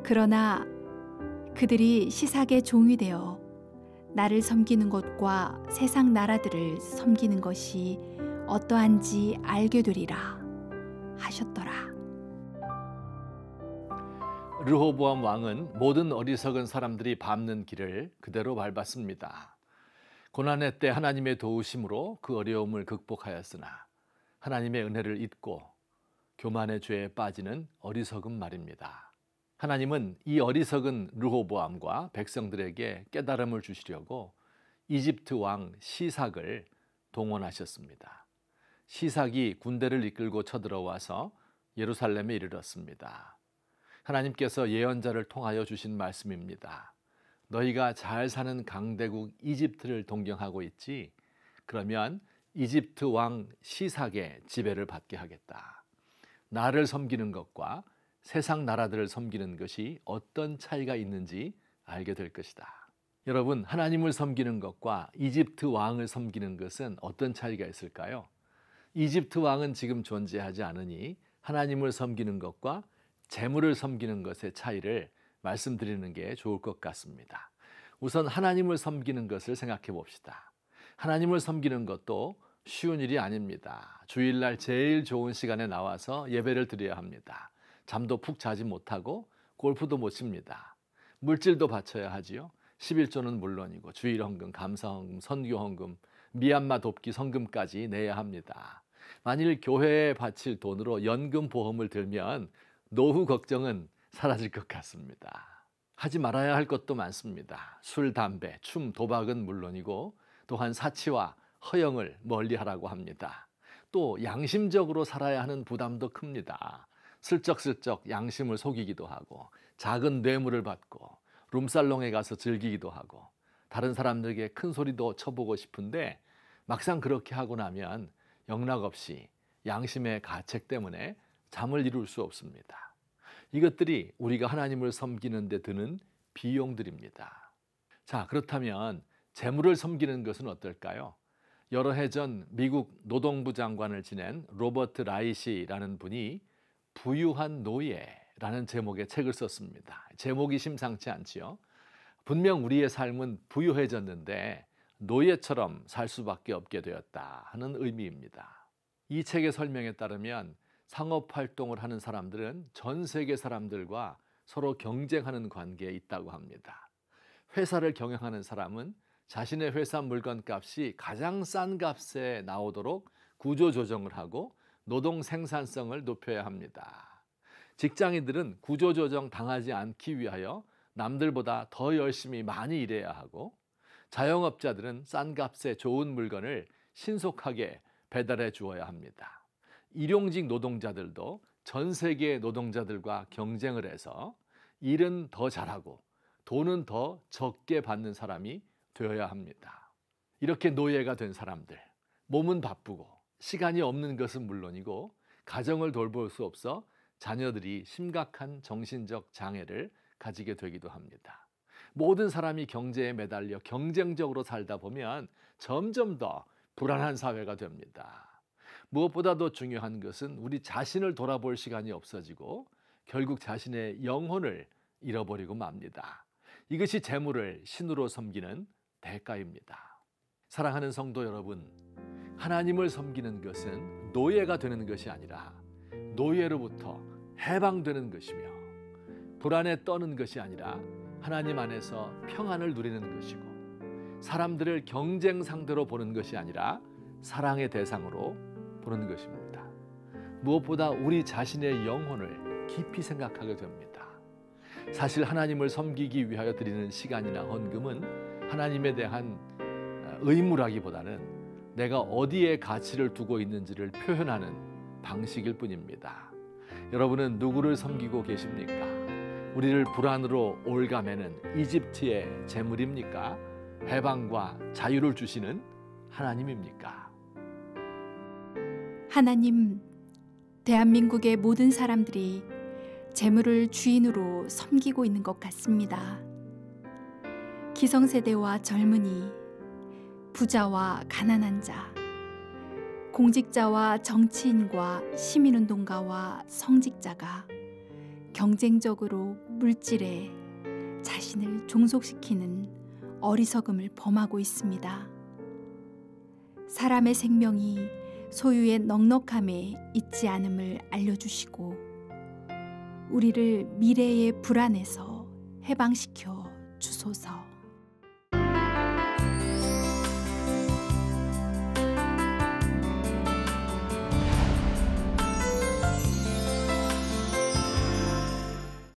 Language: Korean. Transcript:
그러나 그들이 시삭의 종이 되어 나를 섬기는 것과 세상 나라들을 섬기는 것이 어떠한지 알게 되리라 하셨더라. 르호보암 왕은 모든 어리석은 사람들이 밟는 길을 그대로 밟았습니다. 고난의 때 하나님의 도우심으로 그 어려움을 극복하였으나 하나님의 은혜를 잊고 교만의 죄에 빠지는 어리석음 말입니다. 하나님은 이 어리석은 르호보암과 백성들에게 깨달음을 주시려고 이집트 왕 시삭을 동원하셨습니다. 시삭이 군대를 이끌고 쳐들어와서 예루살렘에 이르렀습니다. 하나님께서 예언자를 통하여 주신 말씀입니다. 너희가 잘 사는 강대국 이집트를 동경하고 있지? 그러면 이집트 왕 시삭의 지배를 받게 하겠다. 나를 섬기는 것과 세상 나라들을 섬기는 것이 어떤 차이가 있는지 알게 될 것이다. 여러분, 하나님을 섬기는 것과 이집트 왕을 섬기는 것은 어떤 차이가 있을까요? 이집트 왕은 지금 존재하지 않으니 하나님을 섬기는 것과 재물을 섬기는 것의 차이를 말씀드리는 게 좋을 것 같습니다. 우선 하나님을 섬기는 것을 생각해 봅시다. 하나님을 섬기는 것도 쉬운 일이 아닙니다. 주일날 제일 좋은 시간에 나와서 예배를 드려야 합니다. 잠도 푹 자지 못하고 골프도 못 칩니다. 물질도 바쳐야 하지요. 11조는 물론이고 주일 헌금, 감사 헌금, 선교 헌금, 미얀마 돕기 성금까지 내야 합니다. 만일 교회에 바칠 돈으로 연금 보험을 들면 노후 걱정은 사라질 것 같습니다. 하지 말아야 할 것도 많습니다. 술, 담배, 춤, 도박은 물론이고 또한 사치와 허영을 멀리하라고 합니다. 또 양심적으로 살아야 하는 부담도 큽니다. 슬쩍슬쩍 양심을 속이기도 하고 작은 뇌물을 받고 룸살롱에 가서 즐기기도 하고 다른 사람들에게 큰 소리도 쳐보고 싶은데 막상 그렇게 하고 나면 영락없이 양심의 가책 때문에 잠을 이룰 수 없습니다. 이것들이 우리가 하나님을 섬기는 데 드는 비용들입니다. 자, 그렇다면 재물을 섬기는 것은 어떨까요? 여러 해 전 미국 노동부 장관을 지낸 로버트 라이시라는 분이 부유한 노예라는 제목의 책을 썼습니다. 제목이 심상치 않지요. 분명 우리의 삶은 부유해졌는데 노예처럼 살 수밖에 없게 되었다 하는 의미입니다. 이 책의 설명에 따르면 상업활동을 하는 사람들은 전 세계 사람들과 서로 경쟁하는 관계에 있다고 합니다. 회사를 경영하는 사람은 자신의 회사 물건값이 가장 싼 값에 나오도록 구조조정을 하고 노동 생산성을 높여야 합니다. 직장인들은 구조조정 당하지 않기 위하여 남들보다 더 열심히 많이 일해야 하고 자영업자들은 싼 값에 좋은 물건을 신속하게 배달해 주어야 합니다. 일용직 노동자들도 전 세계 노동자들과 경쟁을 해서 일은 더 잘하고 돈은 더 적게 받는 사람이 되어야 합니다. 이렇게 노예가 된 사람들, 몸은 바쁘고 시간이 없는 것은 물론이고 가정을 돌볼 수 없어 자녀들이 심각한 정신적 장애를 가지게 되기도 합니다. 모든 사람이 경제에 매달려 경쟁적으로 살다 보면 점점 더 불안한 사회가 됩니다. 무엇보다도 중요한 것은 우리 자신을 돌아볼 시간이 없어지고 결국 자신의 영혼을 잃어버리고 맙니다. 이것이 재물을 신으로 섬기는 대가입니다. 사랑하는 성도 여러분, 하나님을 섬기는 것은 노예가 되는 것이 아니라 노예로부터 해방되는 것이며 불안에 떠는 것이 아니라 하나님 안에서 평안을 누리는 것이고 사람들을 경쟁 상대로 보는 것이 아니라 사랑의 대상으로 보는 것입니다. 무엇보다 우리 자신의 영혼을 깊이 생각하게 됩니다. 사실 하나님을 섬기기 위하여 드리는 시간이나 헌금은 하나님에 대한 의무라기보다는 내가 어디에 가치를 두고 있는지를 표현하는 방식일 뿐입니다. 여러분은 누구를 섬기고 계십니까? 우리를 불안으로 올가매는 이집트의 재물입니까? 해방과 자유를 주시는 하나님입니까? 하나님, 대한민국의 모든 사람들이 재물을 주인으로 섬기고 있는 것 같습니다. 기성세대와 젊은이, 부자와 가난한 자, 공직자와 정치인과 시민운동가와 성직자가 경쟁적으로 물질에 자신을 종속시키는 어리석음을 범하고 있습니다. 사람의 생명이 소유의 넉넉함에 있지 않음을 알려주시고 우리를 미래의 불안에서 해방시켜 주소서.